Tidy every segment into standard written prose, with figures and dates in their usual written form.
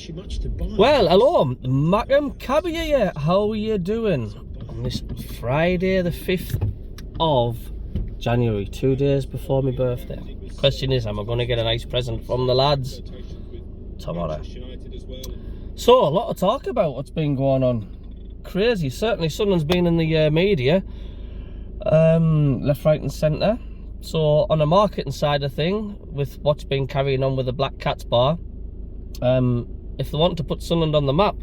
Well, hello, Macam Cabby here. How are you doing on this Friday the 5th of January, 2 days before my birthday? Question is, am I going to get a nice present from the lads tomorrow? So, a lot to talk about what's been going on. Crazy. Certainly Sunderland's been in the media, left, right and centre. So, on the marketing side of thing, with what's been carrying on with the Black Cats bar, if they want to put Sunderland on the map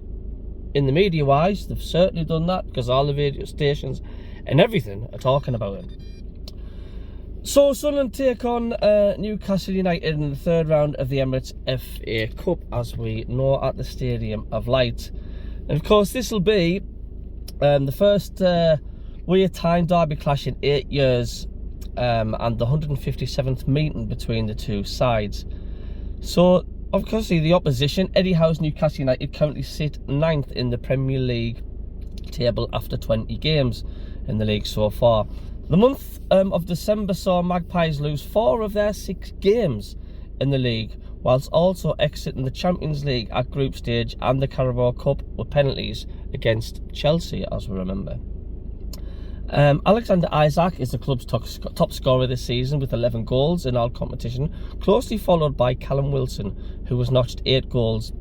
in the media wise, they've certainly done that, because all the radio stations and everything are talking about it. So Sunderland take on Newcastle United in the third round of the Emirates FA Cup, as we know, at the Stadium of Light. And of course this will be the first weird-time derby clash in 8 years, and the 157th meeting between the two sides. So obviously the opposition, Eddie Howe's Newcastle United, currently sit 9th in the Premier League table after 20 games in the league so far. The month of December saw Magpies lose 4 of their 6 games in the league, whilst also exiting the Champions League at group stage and the Carabao Cup with penalties against Chelsea, as we remember. Alexander Isak is the club's top scorer this season with 11 goals in all competition, closely followed by Callum Wilson, who has notched 8 goals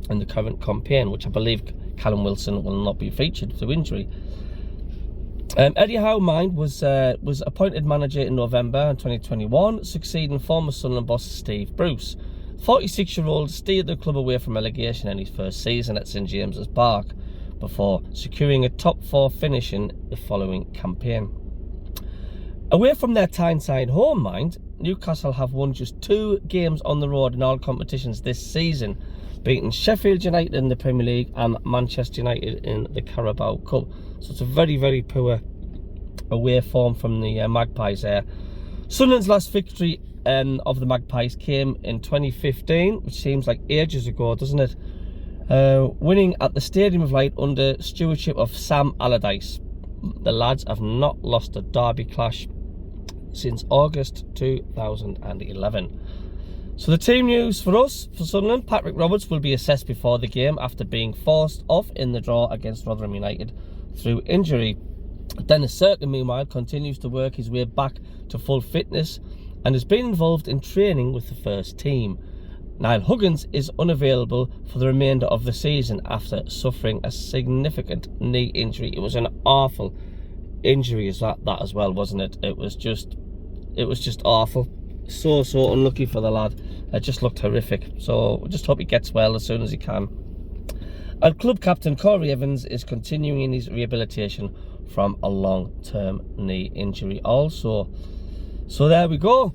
in the current campaign, which I believe Callum Wilson will not be featured through injury. Eddie Howe was appointed manager in November 2021, succeeding former Sunderland boss Steve Bruce. 46-year-old steered the club away from relegation in his first season at St James's Park, before securing a top 4 finish in the following campaign. Away from their Tyneside home mind, Newcastle have won just 2 games on the road in all competitions this season, beating Sheffield United in the Premier League and Manchester United in the Carabao Cup. So it's a very, very poor away form from the Magpies there. Sunderland's last victory of the Magpies came in 2015, which seems like ages ago, doesn't it? Winning at the Stadium of Light under stewardship of Sam Allardyce. The lads have not lost a derby clash since August 2011. So the team news for us, for Sunderland: Patrick Roberts will be assessed before the game after being forced off in the draw against Rotherham United through injury. Dennis Cirkin, meanwhile, continues to work his way back to full fitness and has been involved in training with the first team. Niall Huggins is unavailable for the remainder of the season after suffering a significant knee injury. It was an awful injury as that as well, wasn't it? It was just awful. So unlucky for the lad. It just looked horrific. So we just hope he gets well as soon as he can. And club captain Corey Evans is continuing his rehabilitation from a long-term knee injury also. So there we go.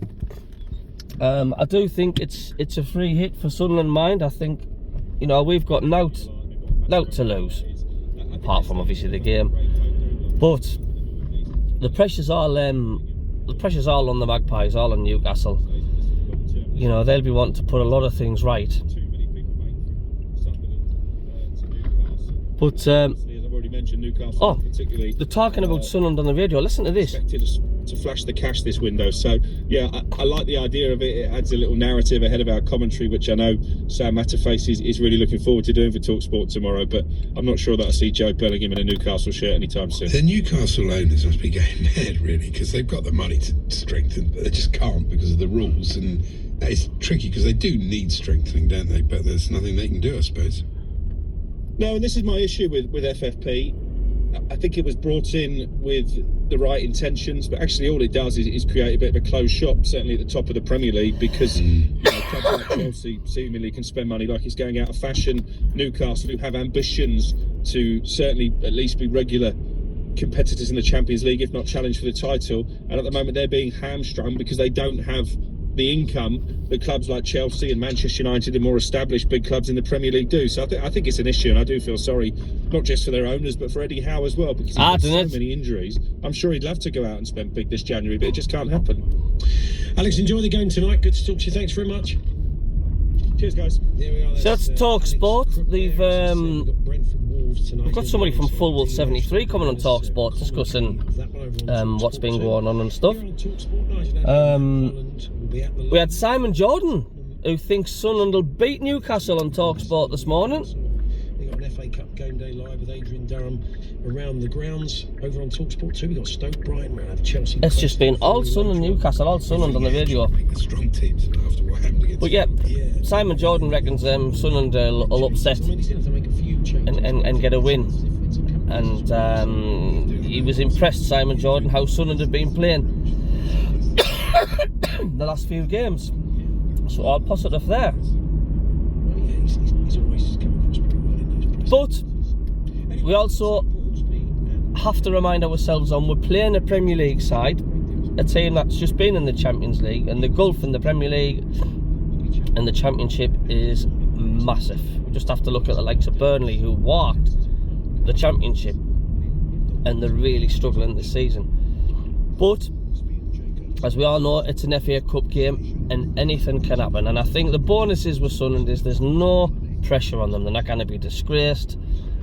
I do think it's a free hit for Sunderland mind. I think, you know, we've got nought to lose, apart from obviously the game. But the pressure's all on the Magpies, all on Newcastle. You know, they'll be wanting to put a lot of things right. But they're talking about Sunderland on the radio. Listen to this. To flash the cash this window. So yeah, I like the idea of it. It adds a little narrative ahead of our commentary, which I know Sam Matterface is really looking forward to doing for TalkSport tomorrow, but I'm not sure that I'll see Joe Bellingham in a Newcastle shirt anytime soon. The Newcastle owners must be going mad, really, because they've got the money to strengthen, but they just can't because of the rules, and it's tricky because they do need strengthening, don't they? But there's nothing they can do, I suppose. No, and this is my issue with FFP. I think it was brought in with the right intentions, but actually all it does is create a bit of a closed shop, certainly at the top of the Premier League, because clubs like Chelsea seemingly can spend money like it's going out of fashion. Newcastle, who have ambitions to certainly at least be regular competitors in the Champions League, if not challenge for the title, and at the moment they're being hamstrung because they don't have the income that clubs like Chelsea and Manchester United and more established big clubs in the Premier League do. So I think it's an issue, and I do feel sorry, not just for their owners, but for Eddie Howe as well, because he's got so many injuries. I'm sure he'd love to go out and spend big this January, but it just can't happen. Alex, enjoy the game tonight. Good to talk to you. Thanks very much. Cheers, guys. So that's TalkSport. We've got somebody from Fullwood 73 coming on TalkSport discussing what's been going on and stuff. We had Simon Jordan who thinks Sunderland will beat Newcastle on TalkSport this morning. We've got an FA Cup game day live with Adrian Durham around the grounds over on TalkSport 2. We've got Stoke, Brighton, we'll have Chelsea. It's just been all Sunderland, Newcastle, all Sunderland on the radio. Strong teams after what happened against. But yeah, Simon Jordan reckons Sunderland will upset and get a win. And he was impressed, Simon Jordan, how Sunderland have been playing the last few games. So all positive there. But we also have to remind ourselves we're playing a Premier League side, a team that's just been in the Champions League, and the gulf in the Premier League and the Championship is massive. We just have to look at the likes of Burnley, who walked the Championship and they're really struggling this season. But as we all know, it's an FA Cup game and anything can happen. And I think the bonus is with Sunderland is there's no pressure on them. They're not going to be disgraced.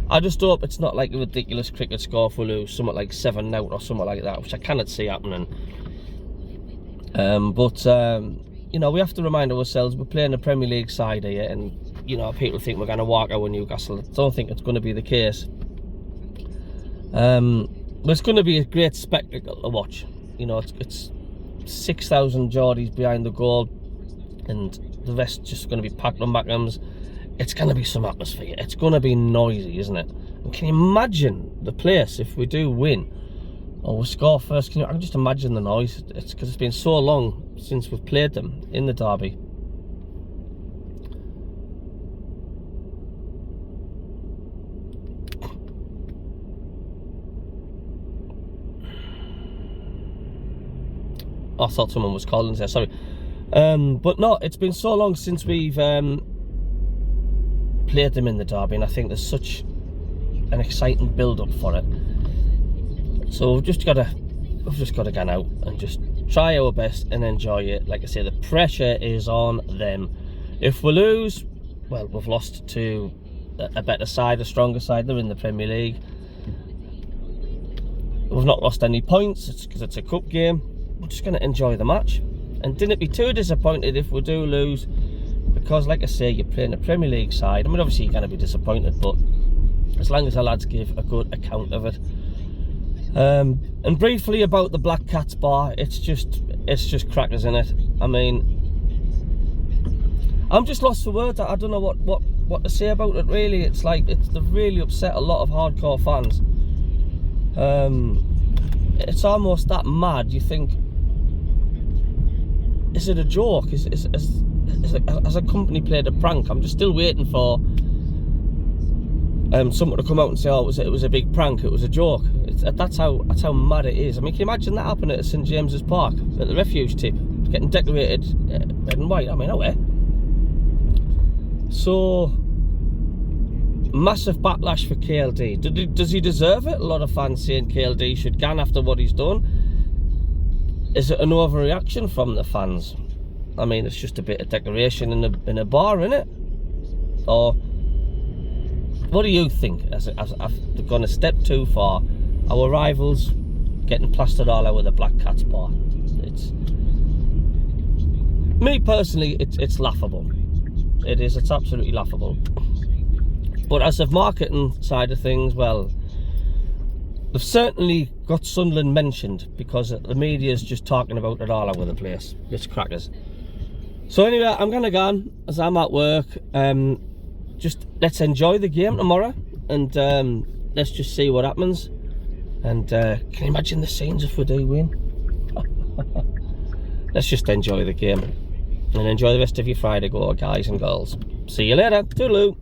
I just hope it's not like a ridiculous cricket score for lose, something like 7-0 or something like that, which I cannot see happening. You know, we have to remind ourselves we're playing a Premier League side here, and you know, people think we're going to walk out with Newcastle. I don't think it's going to be the case. But it's going to be a great spectacle to watch. You know, it's 6,000 Geordies behind the goal, and the rest just going to be packed on Mackhams. It's going to be some atmosphere. It's going to be noisy, isn't it? And can you imagine the place if we do win or we score first? I can just imagine the noise. It's because it's been so long since we've played them in the derby. I thought someone was calling there, sorry. But no, it's been so long since we've played them in the derby, and I think there's such an exciting build-up for it. So we've just got to get out and just try our best and enjoy it. Like I say, the pressure is on them. If we lose, well, we've lost to a better side, a stronger side. They're in the Premier League. We've not lost any points. It's because it's a cup game. We're just going to enjoy the match, and didn't be too disappointed if we do lose, because like I say, you're playing a Premier League side. I mean, obviously you're going to be disappointed, but as long as the lads give a good account of it. And briefly about the Black Cats bar, it's just crackers in it. I mean, I'm just lost for words. I don't know what to say about it, really. It's like they've really upset a lot of hardcore fans. It's almost that mad. You think, is it a joke? Has a company played a prank? I'm just still waiting for someone to come out and say, oh, it was a big prank, it was a joke. That's how mad it is. I mean, can you imagine that happening at St James's Park, at the refuge tip, getting decorated red and white? I mean, no way. So, massive backlash for KLD. Does he deserve it? A lot of fans saying KLD should gan after what he's done. Is it an overreaction from the fans? I mean, it's just a bit of decoration in a bar, isn't it? Or what do you think? Has they've gone a step too far? Our rivals getting plastered all over the Black Cats bar. It's, me personally, it's laughable. It is. It's absolutely laughable. But as of marketing side of things, well, they've certainly got Sunderland mentioned, because the media's just talking about it all over the place. It's crackers. So anyway, I'm going to go on as I'm at work. Just let's enjoy the game tomorrow, and let's just see what happens. And can you imagine the scenes if we do win? Let's just enjoy the game and enjoy the rest of your Friday, guys and girls. See you later. Toodaloo.